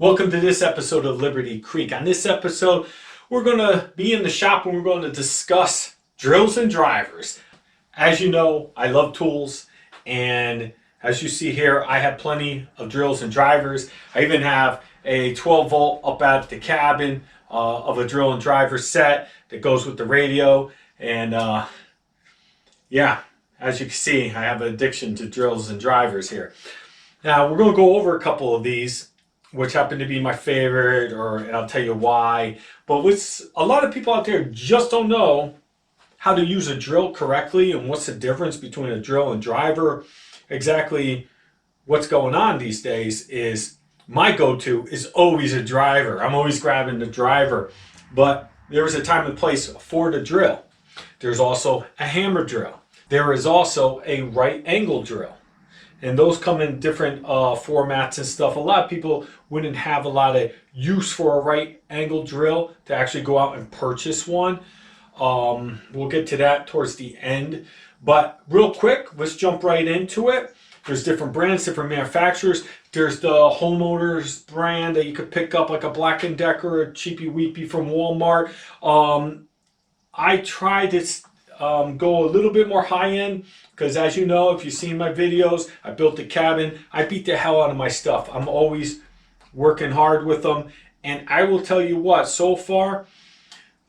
Welcome to this episode of Liberty Creek. On this episode, we're going to be in the shop and we're going to discuss drills and drivers. As you know, I love tools, and as you see here, I have plenty of drills and drivers. I even have a 12 volt up at the cabin of a drill and driver set that goes with the radio. And yeah, as you can see, I have an addiction to drills and drivers here. Now, we're going to go over a couple of these, which happen to be my favorite, and I'll tell you why. But a lot of people out there just don't know how to use a drill correctly and what's the difference between a drill and driver. Exactly what's going on these days is my go-to is always a driver. I'm always grabbing the driver. But there is a time and place for the drill. There's also a hammer drill. There is also a right angle drill. And those come in different formats and stuff. A lot of people wouldn't have a lot of use for a right angle drill to actually go out and purchase one. We'll get to that towards the end. But real quick, let's jump right into it. There's different brands, different manufacturers. There's the Homeowners brand that you could pick up, like a Black & Decker, a cheapy weepy from Walmart. I tried to go a little bit more high end, because as you know, if you've seen my videos, I built a cabin. I beat the hell out of my stuff. I'm always working hard with them, and I will tell you what, so far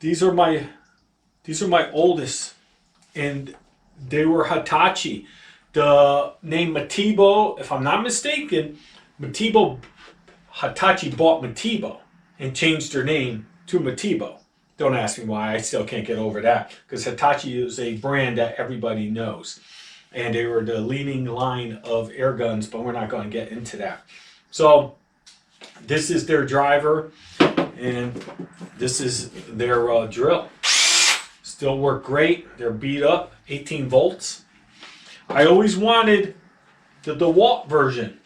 these are my oldest, and they were Hitachi. The name Matibo, if I'm not mistaken, Hitachi bought Matibo and changed their name to Matibo. Don't ask me why. I still can't get over that, because Hitachi is a brand that everybody knows. And they were the leading line of air guns, but we're not going to get into that. So this is their driver, and this is their drill. Still work great. They're beat up, 18 volts. I always wanted the DeWalt version.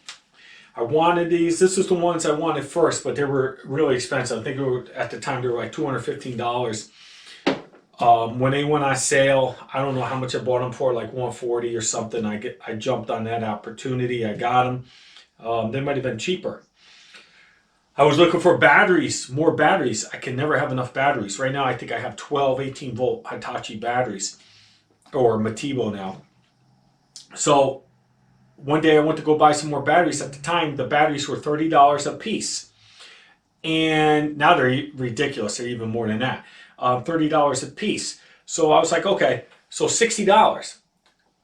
I wanted these. This is the ones I wanted first, but they were really expensive. I think at the time they were like $215. When they went on sale, I don't know how much I bought them for, like $140 or something. I jumped on that opportunity. I got them. They might have been cheaper. I was looking for batteries, more batteries. I can never have enough batteries. Right now, I think I have 12 18 volt Hitachi batteries, or Matibo now. So one day I went to go buy some more batteries. At the time, the batteries were $30 a piece. And now they're ridiculous. They're even more than that. $30 a piece. So I was like, okay, so $60.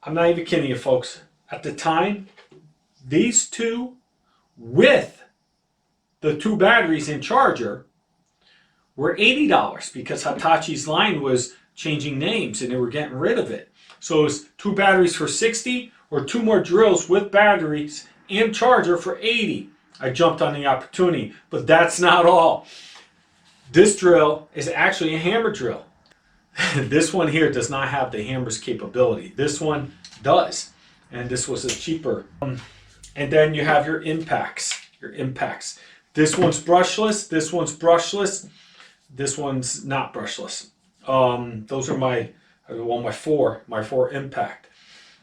I'm not even kidding you, folks. At the time, these two with the two batteries and charger were $80, because Hitachi's line was changing names and they were getting rid of it. So it was two batteries for $60, or two more drills with batteries and charger for $80. I jumped on the opportunity, but that's not all. This drill is actually a hammer drill. This one here does not have the hammer's capability. This one does, and this was a cheaper. And then you have your impacts. This one's brushless. This one's brushless. This one's not brushless. Those are my four impact.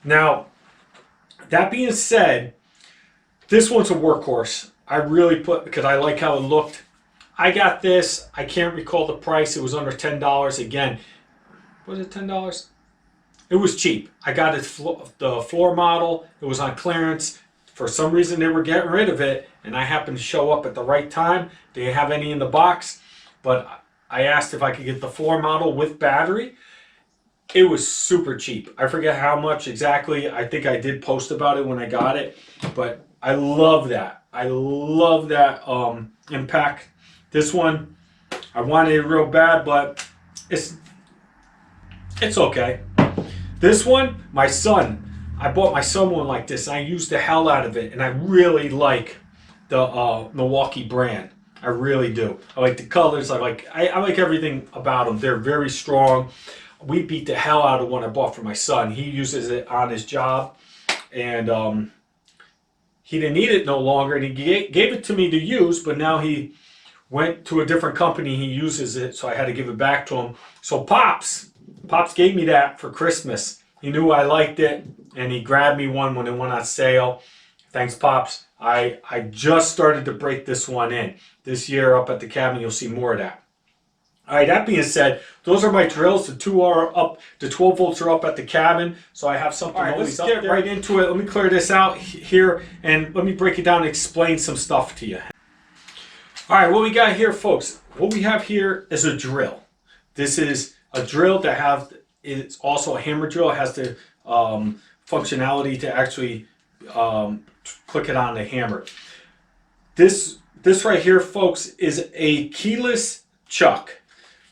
Now, that being said, this one's a workhorse. I really because I like how it looked. I got this. I can't recall the price. It was under $10. Again, was it $10? It was cheap. I got it the floor model. It was on clearance. For some reason, they were getting rid of it, and I happened to show up at the right time. They didn't have any in the box, but I asked if I could get the floor model with battery. It was super cheap. I forget how much exactly. I think I did post about it when I got it, but I love that. I love that impact. This one, I wanted it real bad, but it's okay. This one, I bought my son one like this. I used the hell out of it, and I really like the Milwaukee brand. I really do. I like the colors. I like everything about them. They're very strong. We beat the hell out of one I bought for my son. He uses it on his job, and he didn't need it no longer, and he gave it to me to use, but now he went to a different company. He uses it, so I had to give it back to him. So Pops gave me that for Christmas. He knew I liked it, and he grabbed me one when it went on sale Thanks, Pops. I just started to break this one in. This year up at the cabin, you'll see more of that. All right, that being said, those are my drills. The 2 are up, the 12 volts are up at the cabin, so I have something always up there. Let's get right into it. Let me clear this out here, and let me break it down and explain some stuff to you. All right, what we got here, folks, what we have here is a drill. This is a drill that it's also a hammer drill. It has the functionality to actually click it on the hammer. This right here, folks, is a keyless chuck.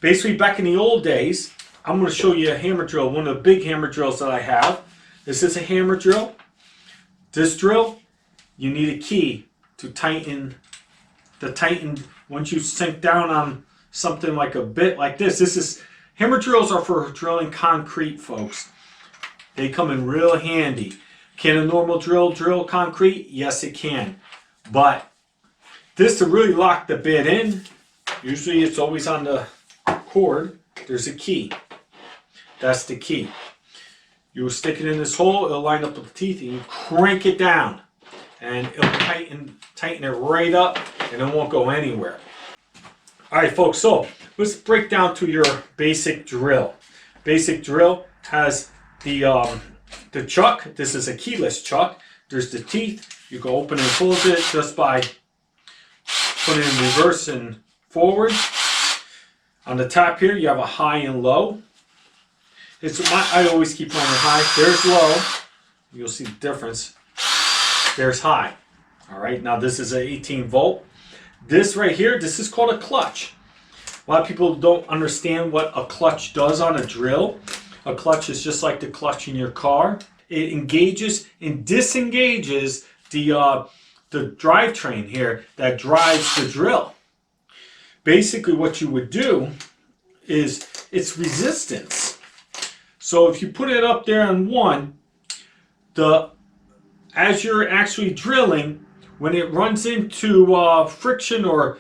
Basically, back in the old days, I'm going to show you a hammer drill, one of the big hammer drills that I have. This is a hammer drill. This drill, you need a key to tighten. Once you sink down on something like a bit like this. Hammer drills are for drilling concrete, folks. They come in real handy. Can a normal drill concrete? Yes, it can. But this, to really lock the bit in, usually it's always on the cord. There's a key. That's the key. You will stick it in this hole, it'll line up with the teeth, and you crank it down. And it'll tighten it right up, and it won't go anywhere. Alright, folks, so let's break down to your basic drill. Basic drill has the chuck. This is a keyless chuck. There's the teeth. You can open and close it just by putting it in reverse and forward. On the top here, you have a high and low. I always keep mine high. There's low. You'll see the difference. There's high. All right, now this is an 18 volt. This right here, this is called a clutch. A lot of people don't understand what a clutch does on a drill. A clutch is just like the clutch in your car. It engages and disengages the drivetrain here that drives the drill. Basically what you would do is it's resistance. So if you put it up there on 1, as you're actually drilling, when it runs into friction or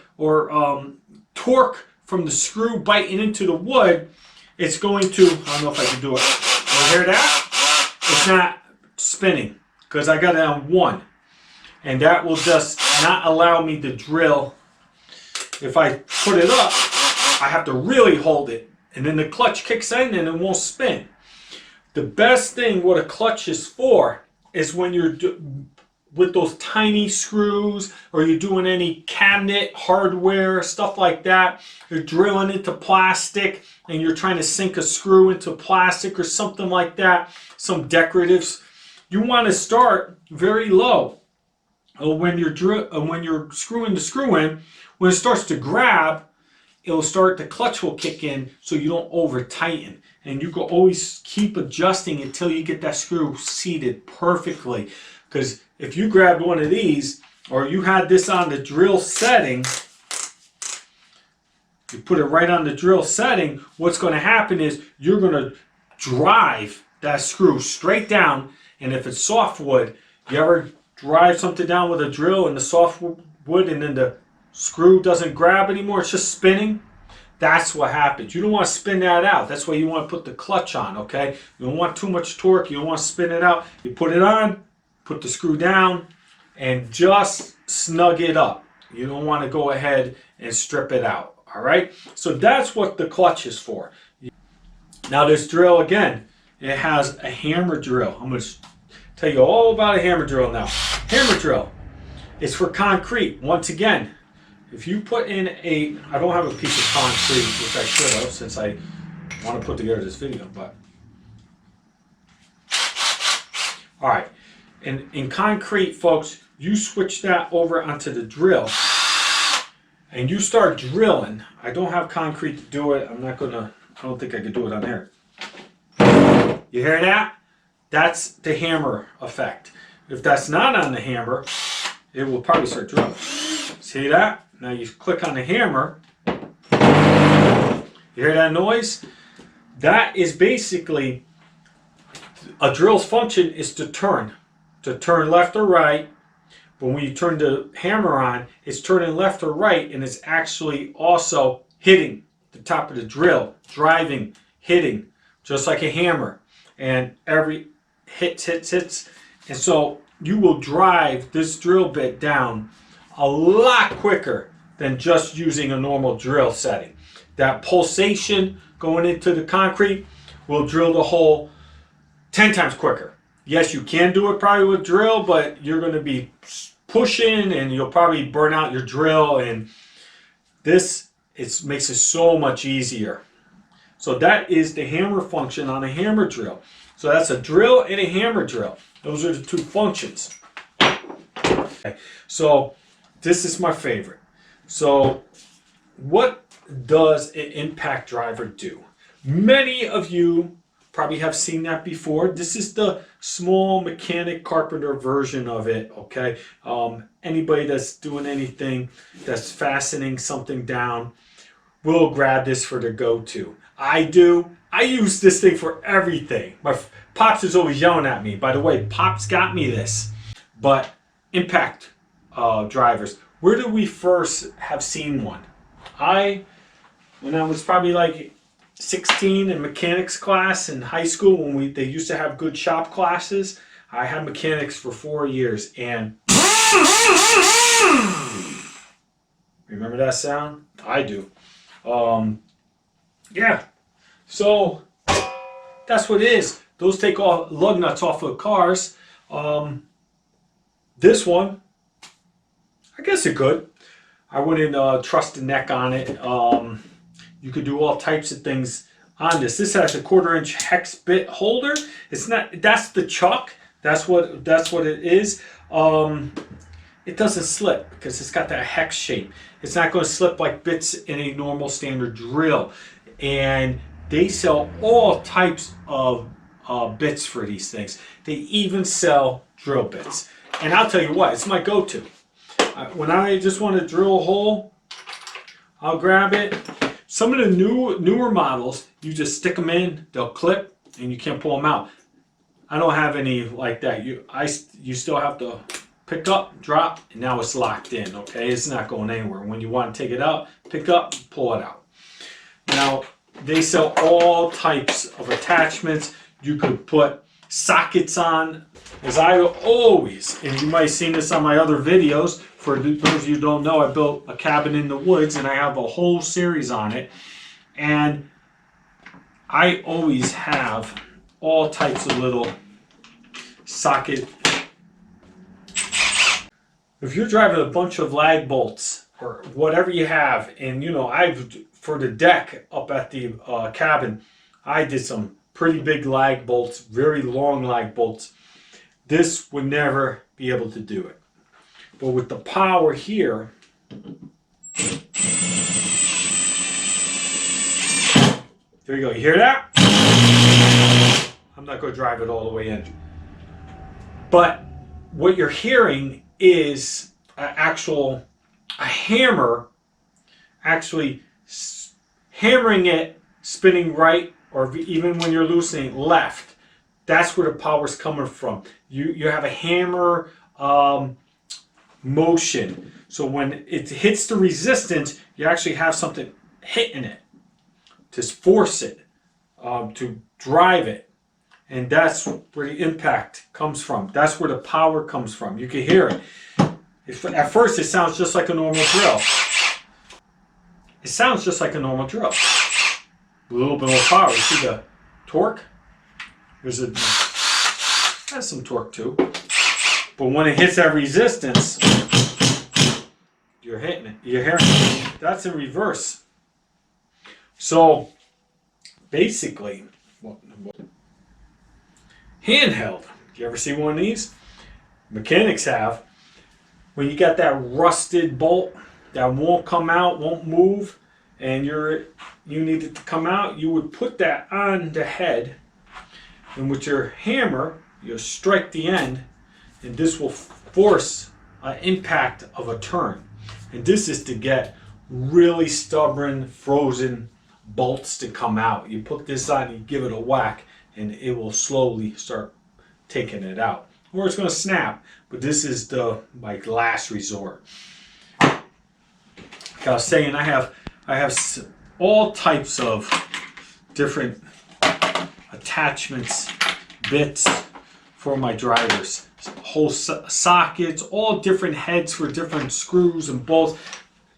torque from the screw biting into the wood, it's going to, I don't know if I can do it. You hear that? It's not spinning because I got it on 1. And that will just not allow me to drill. If I put it up, I have to really hold it. And then the clutch kicks in and it won't spin. The best thing what a clutch is for is when you're with those tiny screws, or you're doing any cabinet hardware, stuff like that. You're drilling into plastic and you're trying to sink a screw into plastic or something like that, some decoratives. You want to start very low. When you're screwing the screw in, when it starts to grab, the clutch will kick in so you don't over tighten. And you can always keep adjusting until you get that screw seated perfectly. Because if you grabbed one of these, or you had this on the drill setting, you put it right on the drill setting, what's going to happen is you're going to drive that screw straight down. And if it's softwood, you ever drive something down with a drill and the softwood and then the screw doesn't grab anymore, it's just spinning? That's what happens. You don't want to spin that out. That's why you want to put the clutch on, okay? You don't want too much torque. You don't want to spin it out. You put it on, put the screw down, and just snug it up. You don't want to go ahead and strip it out, all right? So that's what the clutch is for. Now this drill, again, it has a hammer drill. I'm going to tell you all about a hammer drill now. Hammer drill is for concrete. Once again, if you put in I don't have a piece of concrete, which I should have since I want to put together this video, but. All right. In concrete, folks, you switch that over onto the drill and you start drilling. I don't have concrete to do it. I don't think I could do it on here. You hear that? That's the hammer effect. If that's not on the hammer, it will probably start drilling. See that? Now you click on the hammer. You hear that noise? That is basically a drill's function is to turn left or right. But when you turn the hammer on, it's turning left or right, and it's actually also hitting the top of the drill, driving, hitting, just like a hammer. And every hits. And so you will drive this drill bit down a lot quicker than just using a normal drill setting. That pulsation going into the concrete will drill the hole 10 times quicker. Yes, you can do it probably with drill, but you're going to be pushing and you'll probably burn out your drill, and this makes it so much easier. So that is the hammer function on a hammer drill. So that's a drill and a hammer drill. Those are the two functions. Okay. So this is my favorite. So what does an impact driver do? Many of you probably have seen that before. This is the small mechanic carpenter version of it, okay? Anybody that's doing anything that's fastening something down will grab this for the go-to. I do. I use this thing for everything. My Pops is always yelling at me. By the way, Pops got me this. But impact drivers. Where did we first have seen one? When I was probably like 16 in mechanics class in high school, when they used to have good shop classes, I had mechanics for 4 years, and remember that sound? I do. Yeah. So that's what it is. Those take off lug nuts off of cars. This one, I guess it could. I wouldn't trust the neck on it. You could do all types of things on this. This has a 1/4-inch hex bit holder. It's not. That's the chuck. That's what it is. It doesn't slip because it's got that hex shape. It's not going to slip like bits in a normal standard drill. And they sell all types of bits for these things. They even sell drill bits. And I'll tell you what, it's my go-to. When I just want to drill a hole, I'll grab it. Some of the newer models, you just stick them in, they'll clip, and you can't pull them out. I don't have any like that. You still have to pick up, drop, and now it's locked in, okay? It's not going anywhere. When you want to take it out, pick up, pull it out. Now, they sell all types of attachments. You could put sockets on, as I always, and you might have seen this on my other videos. For those of you who don't know, I built a cabin in the woods, and I have a whole series on it. And I always have all types of little socket. If you're driving a bunch of lag bolts or whatever you have, and you know, for the deck up at the cabin, I did some pretty big lag bolts, very long lag bolts. This would never be able to do it. But with the power here, there you go. You hear that? I'm not going to drive it all the way in. But what you're hearing is a hammer actually hammering it, spinning right, or even when you're loosening left. That's where the power's coming from. You have a hammer motion. So when it hits the resistance, you actually have something hitting it to force it, to drive it. And that's where the impact comes from. That's where the power comes from. You can hear it. At first, it sounds just like a normal drill. It sounds just like a normal drill. A little bit more power. You see the torque? Has some torque too. But when it hits that resistance, you're hitting it. You're hearing it. That's in reverse. So basically, handheld. You ever see one of these? Mechanics have. When you got that rusted bolt that won't come out, won't move, and you need it to come out, you would put that on the head, and with your hammer, you'll strike the end, and this will force an impact of a turn. And this is to get really stubborn, frozen bolts to come out. You put this on, you give it a whack, and it will slowly start taking it out. Or it's going to snap, but this is the last resort. Like I was saying, I have all types of different attachments, bits for my drivers. whole sockets, all different heads for different screws and bolts.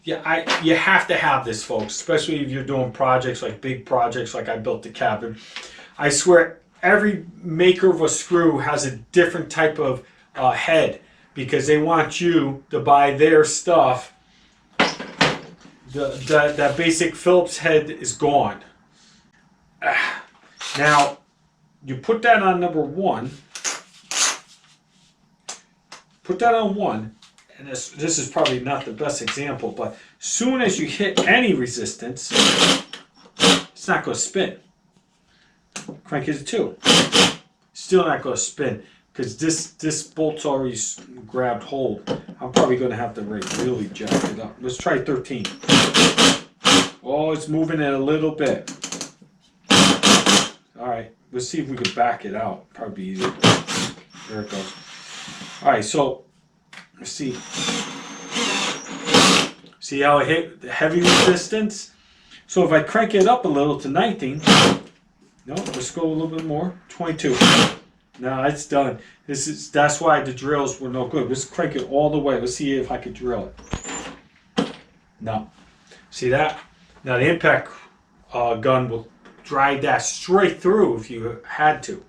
Yeah, you have to have this, folks, especially if you're doing projects like big projects like I built the cabin. I swear every maker of a screw has a different type of head because they want you to buy their stuff. That basic Phillips head is gone. Now, you put that on number one. Put that on one. And this is probably not the best example, but soon as you hit any resistance, it's not going to spin. Crank it to 2. Still not going to spin because this bolt's already grabbed hold. I'm probably going to have to really jack it up. Let's try 13. Oh, it's moving it a little bit. All right, let's see if we can back it out. Probably be easier. There it goes. All right, so let's see. See how it hit the heavy resistance? So if I crank it up a little to 19, no, let's go a little bit more, 22. Now it's done. That's why the drills were no good. Let's crank it all the way. Let's see if I could drill it. No. See that? Now the impact gun will drive that straight through if you had to.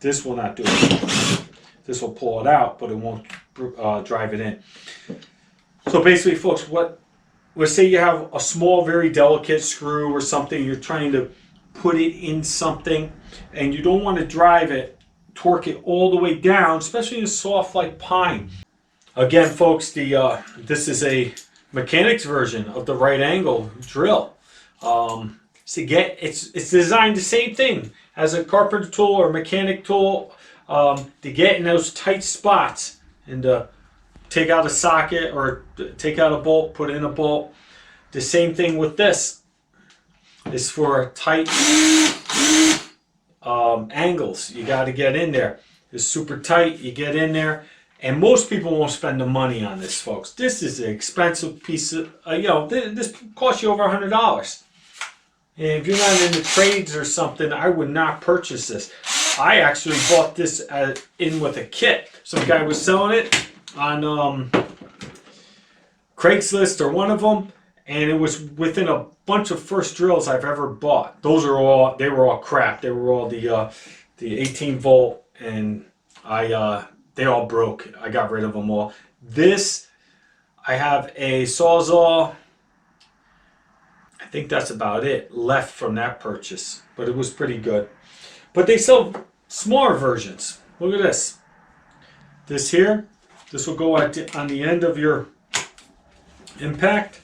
This will not do it. This will pull it out, but it won't drive it in. So basically, folks, let's say you have a small, very delicate screw or something, you're trying to put it in something, and you don't want to drive it, torque it all the way down, especially in soft like pine. Again, folks, this is a mechanics version of the right angle drill. It's designed the same thing as a carpenter tool or mechanic tool to get in those tight spots and take out a socket or take out a bolt, put in a bolt. The same thing with this. It's for tight angles. You got to get in there. It's super tight. You get in there. And most people won't spend the money on this, folks. This is an expensive piece of, this costs you over $100. And if you're not in the trades or something, I would not purchase this. I actually bought this in with a kit. Some guy was selling it on Craigslist or one of them, and it was within a bunch of first drills I've ever bought. They were all crap. They were all the 18 volt, and they all broke. I got rid of them all. This, I have a Sawzall. I think that's about it left from that purchase, but it was pretty good. But they sell smaller versions. Look at this. This here, this will go on the end of your impact.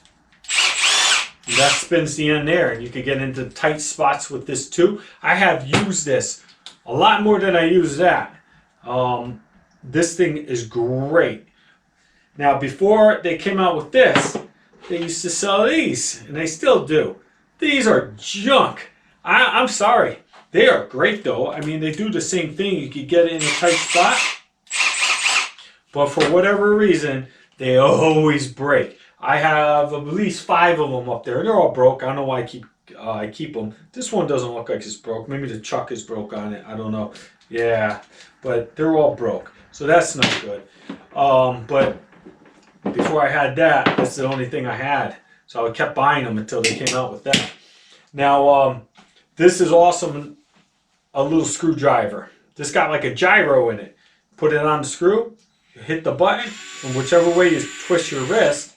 And that spins the end there, and you can get into tight spots with this too. I have used this a lot more than I use that. This thing is great. Now, before they came out with this, they used to sell these, and they still do. These are junk. I'm sorry. They are great, though. I mean, they do the same thing. You could get it in a tight spot. But for whatever reason, they always break. I have at least 5 of them up there. They're all broke. I don't know why I keep them. This one doesn't look like it's broke. Maybe the chuck is broke on it. I don't know. Yeah, but they're all broke. So that's not good. But before I had that, that's the only thing I had. So I kept buying them until they came out with that. Now, this is awesome. A little screwdriver. This got like a gyro in it. Put it on the screw, you hit the button, and whichever way you twist your wrist,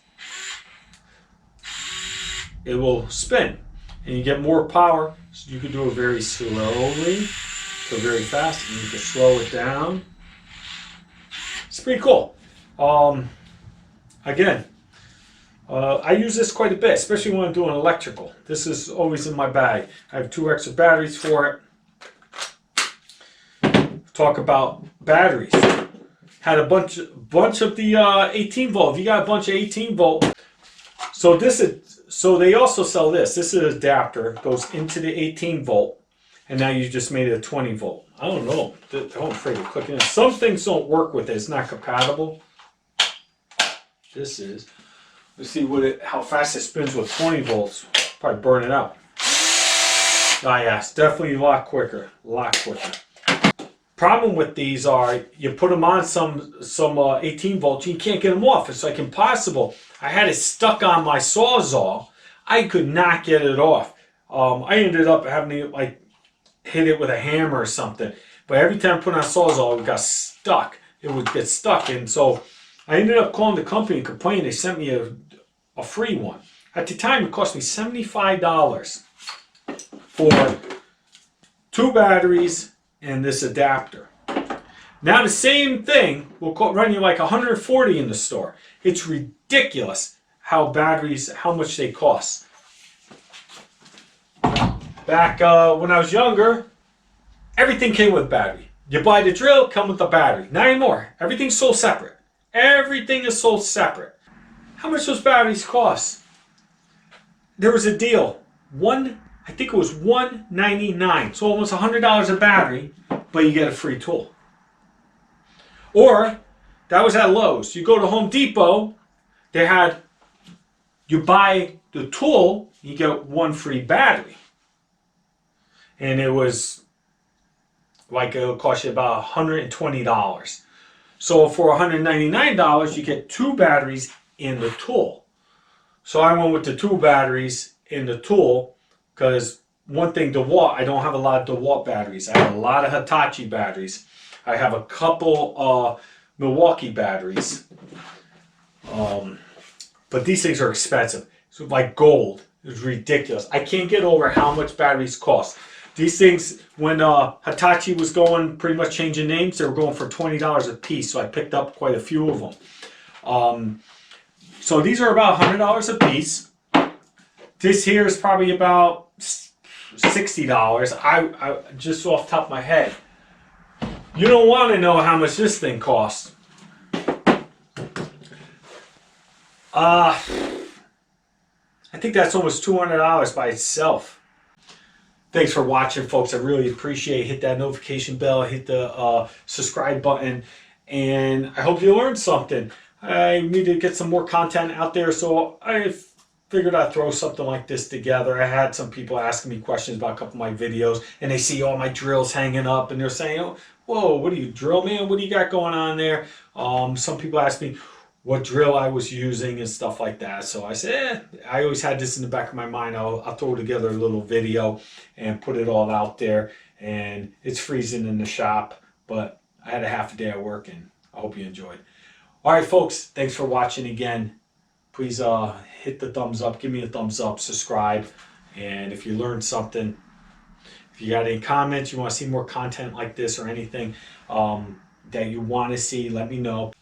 it will spin. And you get more power. So you can do it very slowly to very fast, and you can slow it down. It's pretty cool. Again, I use this quite a bit, especially when I'm doing electrical. This is always in my bag. I have 2 extra batteries for it. Talk about batteries. Had a bunch of the 18 volt. If you got a bunch of 18 volt, so they also sell this. This is an adapter, goes into the 18 volt, and now you just made it a 20 volt. I don't know. I'm afraid of clicking it. Some things don't work with it. It's not compatible. This is. Let's see how fast it spins with 20 volts. Probably burn it out. Ah, yeah, it's definitely a lot quicker. A lot quicker. Problem with these are you put them on some 18 volts, you can't get them off. It's like impossible. I had it stuck on my Sawzall. I could not get it off. I ended up having to like hit it with a hammer or something. But every time I put it on Sawzall, it got stuck. It would get stuck, and so I ended up calling the company and complaining. They sent me a free one. At the time, it cost me $75 for 2 batteries and this adapter. Now the same thing will run you like $140 in the store. It's ridiculous how much they cost. Back when I was younger, everything came with battery. You buy the drill, come with the battery. Not anymore. Everything's sold separate. Everything is sold separate. How much those batteries cost? There was a deal. I think it was $199. So almost $100 a battery, but you get a free tool. Or, that was at Lowe's. You go to Home Depot, you buy the tool, you get 1 free battery. And it was like it'll cost you about $120. So for $199, you get 2 batteries in the tool. So I went with the 2 batteries in the tool because one thing, DeWalt, I don't have a lot of DeWalt batteries. I have a lot of Hitachi batteries. I have a couple Milwaukee batteries. But these things are expensive. So like gold. It's ridiculous. I can't get over how much batteries cost. These things, when Hitachi was going, pretty much changing names, they were going for $20 a piece. So I picked up quite a few of them. So these are about $100 a piece. This here is probably about $60. I just off the top of my head. You don't want to know how much this thing costs. I think that's almost $200 by itself. Thanks for watching, folks. I really appreciate it. Hit that notification bell, hit the subscribe button, and I hope you learned something. I need to get some more content out there, so I figured I'd throw something like this together. I had some people asking me questions about a couple of my videos, and they see all my drills hanging up, and they're saying, "Oh, whoa, what are you, drill man? What do you got going on there?" Some people ask me what drill I was using and stuff like that. So I said, I always had this in the back of my mind. I'll throw together a little video and put it all out there. And it's freezing in the shop, but I had a half a day at work, and I hope you enjoyed. All right, folks, thanks for watching again. Please hit the thumbs up, give me a thumbs up, subscribe. And if you learned something, if you got any comments, you want to see more content like this or anything that you want to see, let me know.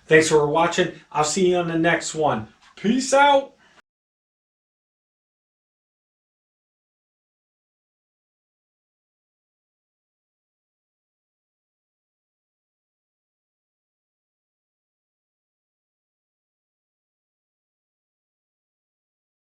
Thanks for watching. I'll see you on the next one. Peace out.